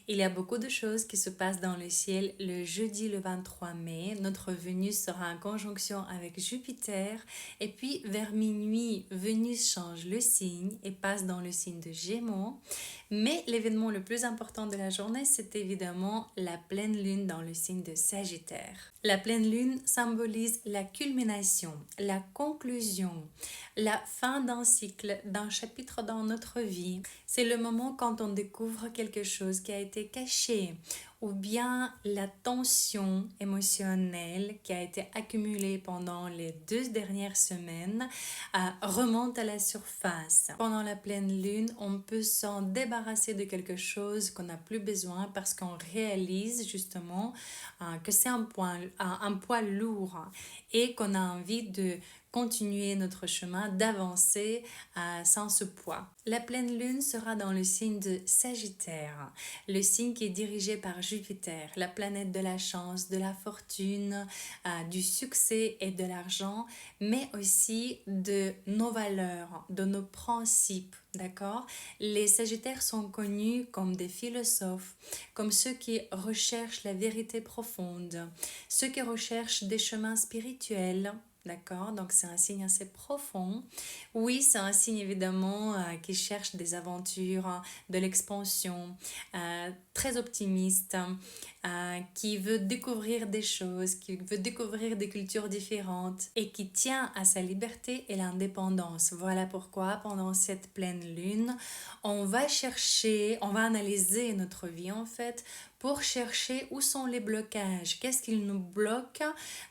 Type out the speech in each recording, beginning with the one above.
Il y a beaucoup de choses qui se passent dans le ciel. Le jeudi, le 23 mai, notre Vénus sera en conjonction avec Jupiter. Et puis, vers minuit, Vénus change le signe et passe dans le signe de Gémeaux. Mais l'événement le plus important de la journée, c'est évidemment la pleine lune dans le signe de Sagittaire. La pleine lune symbolise la culmination, la conclusion, la fin d'un cycle, d'un chapitre dans notre vie. C'est le moment quand on découvre quelque chose qui a été caché ou bien la tension émotionnelle qui a été accumulée pendant les 2 dernières semaines remonte à la surface. Pendant la pleine lune, on peut s'en débarrasser de quelque chose qu'on n'a plus besoin parce qu'on réalise justement que c'est un poids lourd et qu'on a envie de continuer notre chemin, d'avancer sans ce poids. La pleine lune sera dans le signe de Sagittaire, le signe qui est dirigé par Jupiter, la planète de la chance, de la fortune, du succès et de l'argent, mais aussi de nos valeurs, de nos principes. D'accord? Les Sagittaires sont connus comme des philosophes, comme ceux qui recherchent la vérité profonde, ceux qui recherchent des chemins spirituels. D'accord, donc c'est un signe assez profond. Oui, c'est un signe évidemment qui cherche des aventures, de l'expansion, très optimiste, qui veut découvrir des choses, qui veut découvrir des cultures différentes et qui tient à sa liberté et l'indépendance. Voilà pourquoi pendant cette pleine lune, on va chercher, on va analyser notre vie en fait pour chercher où sont les blocages, qu'est-ce qui nous bloque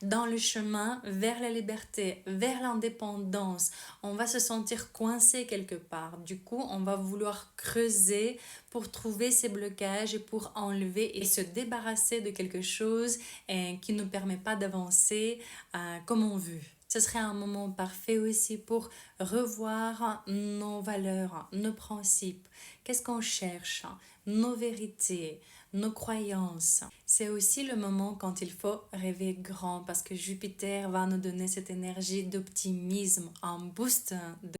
dans le chemin vers la liberté, vers l'indépendance. On va se sentir coincé quelque part. Du coup, on va vouloir creuser pour trouver ces blocages et pour enlever et se débarrasser de quelque chose qui ne nous permet pas d'avancer comme on veut. Ce serait un moment parfait aussi pour revoir nos valeurs, nos principes. Qu'est-ce qu'on cherche? Nos vérités, nos croyances. C'est aussi le moment quand il faut rêver grand parce que Jupiter va nous donner cette énergie d'optimisme, un boost